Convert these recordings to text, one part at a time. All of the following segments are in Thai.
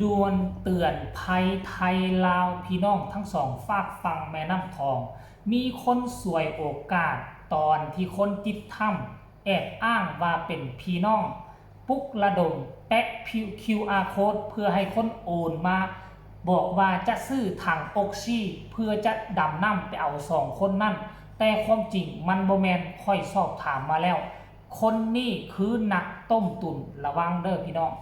ด่วนเตือนภัยไทยลาวพี่น้องทั้งสองฝากฝั่งแม่น้ำทองมีคนสวยโอกาสตอนที่คนติดถ้ำแอบอ้างว่าเป็นพี่น้องปลุกระดมแปะ QR Code เพื่อให้คนโอนมาบอกว่าจะซื้อถังออกซิเพื่อจะดำน้ำไปเอาสองคนนั่นแต่ความจริงมันบ่แมนค่อยสอบถามมาแล้วคนนี้คือนักต้มตุนระวังเด้อพี่น้อง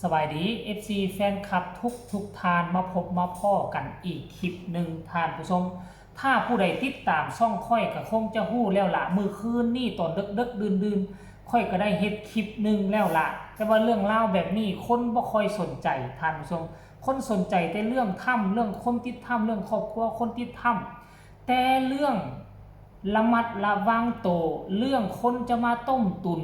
สบายดี FC แฟนคลับทุกทานมาพบมาพ่อกันอีกคลิปหนึ่งทานผู้ชมถ้าผู้ใดติดตามช่องค่อยก็คงจะหู้แล้วละมือคืนนี่ตอนดึกดื่นค่อยก็ได้เฮ็ดคลิปหนึ่งแล้วละแต่ว่าเรื่องเล่าแบบนี้คนบ่ค่อยสนใจทานผู้ชมคนสนใจแต่เรื่องถ้ำเรื่องคนติดถ้ำเรื่องครอบครัวคนติดถ้ำแต่เรื่องระมัดระวังโตเรื่องคนจะมาต้มตุน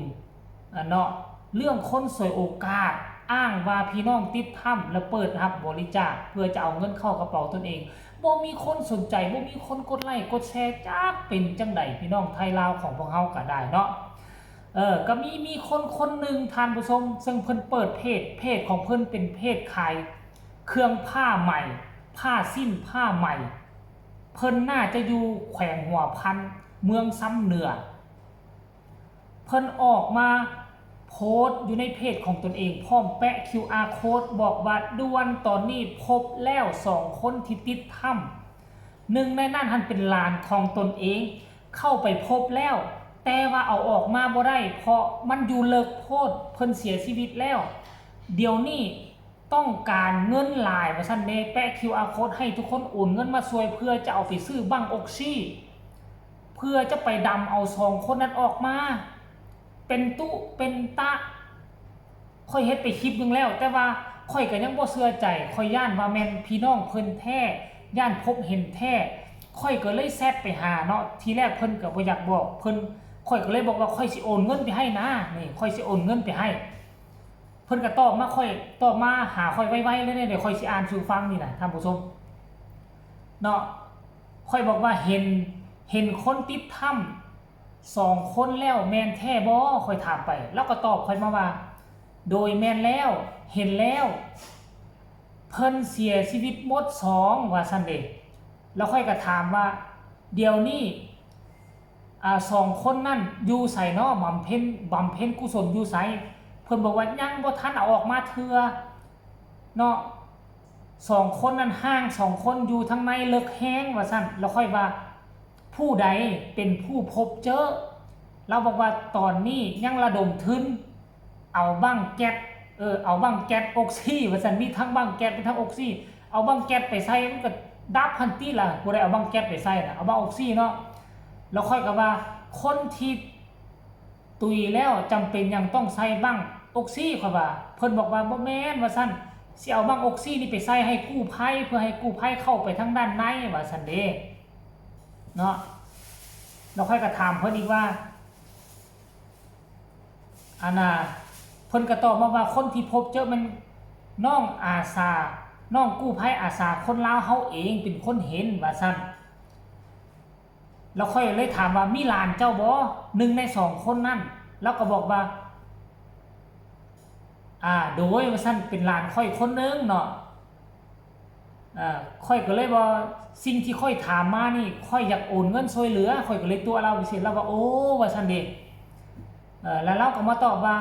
เนาะเรื่องคนสวยโอกาสอ้างว่าพี่น้องติดถ้ำแล้วเปิดรับบริจาคเพื่อจะเอาเงินเข้ากระเป๋าตนเองบ่มีคนสนใจบ่มีคนกดไลค์กดแชร์จักเป็นจังใดพี่น้องไทยลาวของพวกเฮาก็ได้เนาะก็มีคนหนึ่งทานผู้ชมซึ่งเพิ่นเปิดเพจของเพิ่นเป็นเพจขายเครื่องผ้าใหม่ผ้าสิ้นผ้าใหม่เพิ่นน่าจะอยู่แขวงหัวพันเมืองซ้ำเหนือเพิ่นออกมาโพสต์อยู่ในเพจของตนเองพร้อมแปะ QR Code บอกว่าด่วนตอนนี้พบแล้ว2คนที่ติดถ้ำหนึ่งในนั้นเป็นหลานของตนเองเข้าไปพบแล้วแต่ว่าเอาออกมาบ่ได้เพราะมันอยู่เลิกโพดเพิ่นเสียชีวิตแล้วเดี๋ยวนี้ต้องการเงินหลายว่าซั่นเด้แปะ QR Code ให้ทุกคนโอนเงินมาช่วยเพื่อจะเอาไปซื้อบั้งออกซิเพื่อจะไปดำเอา2คนนั้นออกมาเป็นตุเป็นตะค่อยเฮ็ดไปคลิปนึงแล้วแต่ว่าค่อยก็ยังบ่เชื่อใจค่อยย่านว่าแม่นพี่น้องเพิ่นแท้ย่านพบเห็นแท้ค่อยก็เลยแซดไปหาเนาะทีแรกเพิ่นก็บ่อยากบอกเพิ่นค่อยก็เลยบอกว่าค่อยสิโอนเงินไปให้นะนี่ค่อยสิโอนเงินไปให้เพิ่นก็ตอบมาค่อยตอบมาหาค่อยไวๆเลยเดี๋ยวค่อยสิอ่านสู่ฟังนี่นะท่านผู้ชมเนาะค่อยบอกว่าเห็นคนติดถ้ำ2คนแล้วแม่นแท้บ่ค่อยถามไปแล้วก็ตอบค่อยมาว่าโดยแม่นแล้วเห็นแล้วเพิ่นเสียชีวิตหมด2ว่าซั่นเด้แล้วค่อยก็ถามว่าเดี๋ยวนี้2คนนั่นอยู่ไสเนาะบำเพ็ญกุศลอยู่ไสเพิ่นบอกว่ายังบ่ทันเอาออกมาเทื่อเนาะ2คนนั้นห่าง2คนอยู่ทางในเลิกแฮงว่าซั่นแล้วค่อยว่าผู้ใดเป็นผู้พบเจอเราบอกว่าตอนนี้ยังระดมทุนเอาบั้งแก๊สเอาบั้งแก๊สออกซิว่าซั่นมีทั้งบั้งแก๊สมีทั้งออกซิเอาบั้งแก๊สไปใส่มันก็ดับทันทีล่ะบ่ได้เอาบั้งแก๊สไปใส่น่ะเอาบั้งออกซิเนาะแล้วค่อยก็ว่าคนที่ตุยแล้วจำเป็นยังต้องใส่บั้งออกซิค่อยว่าเพิ่นบอกว่าบ่แม่นว่าซั่นสิเอาบั้งออกซินี่ไปใส่ให้กู้ภัยเพื่อให้กู้ภัยเข้าไปทางด้านในว่าซั่นเด้เนาะแล้วค่อยก็ถามเพิ่นอีกว่าเพิ่นก็ตอบมาว่าคนที่พบเจอมันน้องอาสาน้องกู้ภัยอาสาคนลาวเฮาเองเป็นคนเห็นว่าซั่นแล้วค่อยเลยถามว่ามีหลานเจ้าบ่1ใน2คนนั้นแล้วก็บอกว่าโดยว่าซั่นเป็นหลานค่อยคนนึงเนาะค่อยก็เลยว่าสิ่งที่ค่อยถามมานี่ค่อยอยากโอนเงินช่วยเหลือค่อยก็เลยตัวเราไปเสร็จแล้วว่าโอ้ว่าซั่นเด้แล้วเราก็มาตอบว่า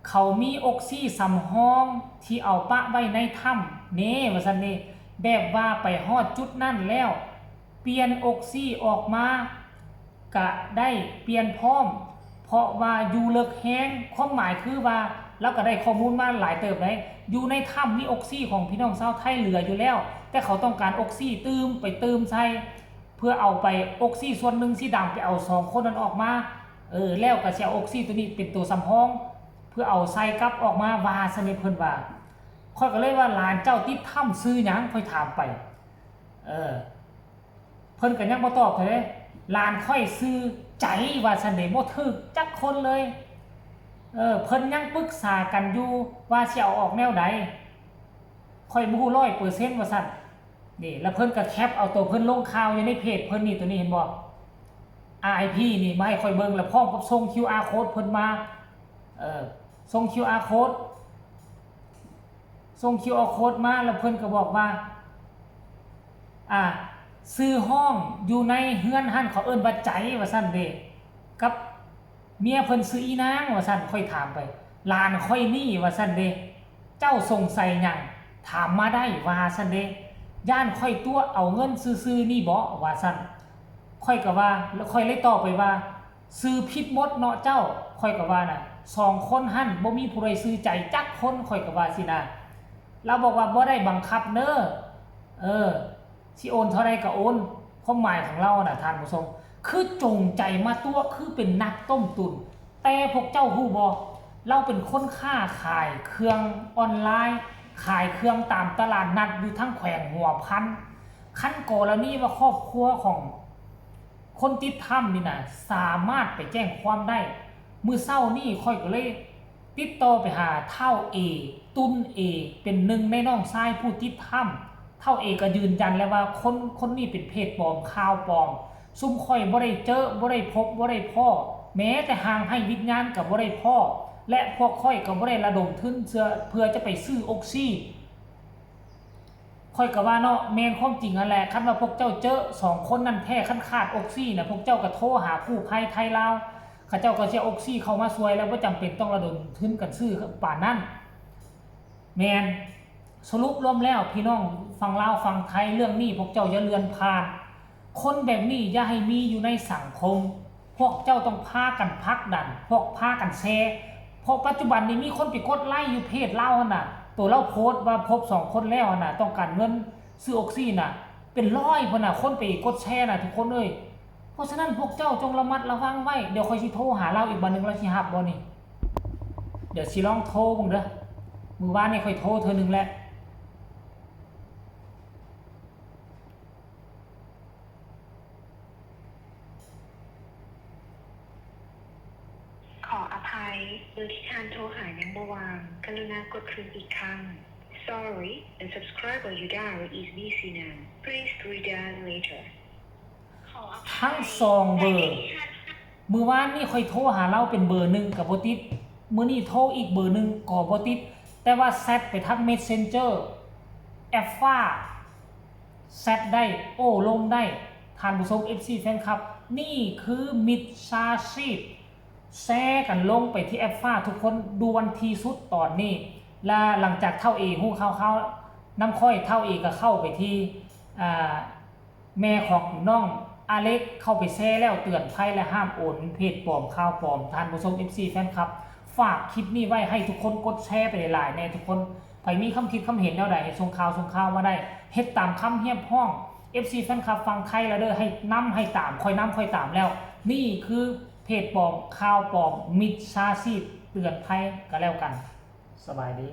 เขามีออกซิสำรองที่เอาปะไว้ในถ้ำเน่ว่าซั่นนี่แบบว่าไปฮอดจุดนั่นแล้วเปลี่ยนออกซิออกมาก็ได้เปลี่ยนพร้อมเพราะว่าอยู่เลิกแฮงความหมายคือว่าเราก็ได้ข้อมูลมาหลายเติบเลยอยู่ในถ้ำมีออกซิของพี่น้องชาวไทยเหลืออยู่แล้วแต่เขาต้องการออกซิเติมใส่เพื่อเอาไปออกซิส่วนหนึ่งสีดำไปเอา2คนนั้นออกมาแล้วก็สิเอาออกซิตัวนี้เป็นตัวสำรองเพื่อเอาใส่กลับออกมาว่าซะนี่เพิ่นว่าค่อยก็เลยว่าหลานเจ้าติดถ้ำซื้อหยังค่อยถามไปเพิ่นก็ยังบ่ตอบเลยหลานค่อยซื้อใจว่าซั่นเด้บ่ถึกจักคนเลยเพิ่นยังปรึกษากันอยู่ว่าสิเอาออกแนวใดค่อยบ่ฮู้ 100% ว่าซั่นนี่แล้วเพิ่นก็แคปเอาตัวเพิ่นลงข่าวอยู่ในเพจเพิ่นนี่ตัวนี้เห็นบ่ RIP นี่มาให้ค่อยเบิ่งแล้วพร้อมกับส่ง QR Code เพิ่นมา ส่ง QR code ส่ง QR code มาแล้วเพิ่นก็บอกว่าซื้อห้องอยู่ในเฮือนหั่นเขาเอิ้นว่าใจว่าซั่นเด้กับเมียเพิ่นซื้ออีนางว่าซั่นค่อยถามไปหลานค่อยนี่ว่าซั่นเด้เจ้าสงสัยหยังถามมาได้ว่าซั่นเด้ย่านค่อยตัวเอาเงินซื้อๆนี่บ่ว่าซั่นค่อยก็ว่าแล้วค่อยเลยตอบไปว่าซื้อผิดหมดเนาะเจ้าค่อยก็ว่าน่ะ2คนหั่นบ่มีผู้ใดซื้อใจจักคนค่อยก็ว่าสินะเราบอกว่าบ่ได้บังคับเด้อสิโอนเท่าใดก็โอนความหมายของเราน่ะท่านผู้ชมคือจงใจมาตัวคือเป็นนักต้มตุนแต่พวกเจ้าฮู้บ่เราเป็นคนค้าขายเครื่องออนไลน์ขายเครื่องตามตลาดนัดอยู่ทั้งแขวงหัวพันขั้นกรณีว่าครอบครัวของคนติดถ้ำนี่นะสามารถไปแจ้งความได้มือเศร้านี่ค่อยก็เลยติดต่อไปหาเท่าเอตุ้นเอเป็นหนึ่งในน้องชายผู้ติดถ้ำเท่าเอก็ยืนยันแล้วว่าคนนี้เป็นเพจปลอมข่าวปลอมซุ่มค่อยบ่ได้เจอบ่ได้พบบ่ได้พ่อแม้แต่ห่างให้วิญญาณกับบ่ได้พ่อและพวกค่อยก็บ่ได้ระดมทุนเพื่อจะไปซื้อออกซิค่อยก็ว่าเนาะแม่นความจริงนั่นแหละคันว่าพวกเจ้าเจอ2คนนั้นแท้คันขาดออกซิน่ะพวกเจ้าก็โทรหากู้ภัยไทยลาวเขาเจ้าก็สิเอาออกซิเข้ามาช่วยแล้วบ่จำเป็นต้องระดมทุนกันซื้อป่านนั้นแม่นสรุปรวมแล้วพี่น้องฟังลาวฟังไทยเรื่องนี้พวกเจ้าอย่าเลือนผ่านคนแบบนี้อย่าให้มีอยู่ในสังคมพวกเจ้าต้องพากันผลักดันพวกพากันแชร์เพราะปัจจุบันนี้มีคนไปกดไลค์อยู่เพจลาวน่ะตัวเราโพสต์ว่าพบ2คนแล้วน่ะต้องการเงินซื้อออกซิน่ะเป็นร้อยพุ่นน่ะคนไปกดแชร์น่ะทุกคนเอ้ยเพราะฉะนั้นพวกเจ้าจงระมัดระวังไว้เดี๋ยวค่อยสิโทรหาเราอีกบัดนึงเราสิรับบ่นี่เดี๋ยวสิลองโทรเบิ่งเด้อมื้อวานนี้ค่อยโทรเทื่อนึงแล้วขออภัยเบอร์ที่ท่านโทรหายังบ่วางกรุณากดคืนอีกครั้ง Sorry the subscriber you dialed is busy now please redial later ทั้ง2เบอร์มื้อวานนี้ค่อยโทรหาเราเป็นเบอร์1ก็บ่ติดมื้อนี้โทรอีกเบอร์1ก็บ่ติดแต่ว่าแชทไปทาง Messenger แอปฟ้าแชทได้โอ้ลงได้ท่านผู้ชม FC แฟนคลับนี่คือมิจฉาชีพแชร์กันลงไปที่แอปฟ้าทุกคนดูวันทีสุดตอนนี้และหลังจากเท่าเอฮู้เข้าน้ำค่อยเท่าเอก็เข้าไปที่แม่ของน้องอาเล็กเข้าไปแชร์แล้วเตือนภัยและห้ามโอนเพจปลอมข่าวปลอมท่านผู้ชม FC แฟนคลับฝากคลิปนี้ไว้ให้ทุกคนกดแชร์ไปหลายๆแน่ทุกคนใครมีคำคิดคำเห็นแนวใดให้ส่งข่าวมาได้เฮ็ดตามคำเฮียบห้อง FC แฟนคลับฟังไทยแล้วเด้อให้นำให้ตามค่อยตามแล้วนี่คือเพจปลอมข่าวปลอมมิจฉาชีพเตือนภัยก็แล้วกันสบายดี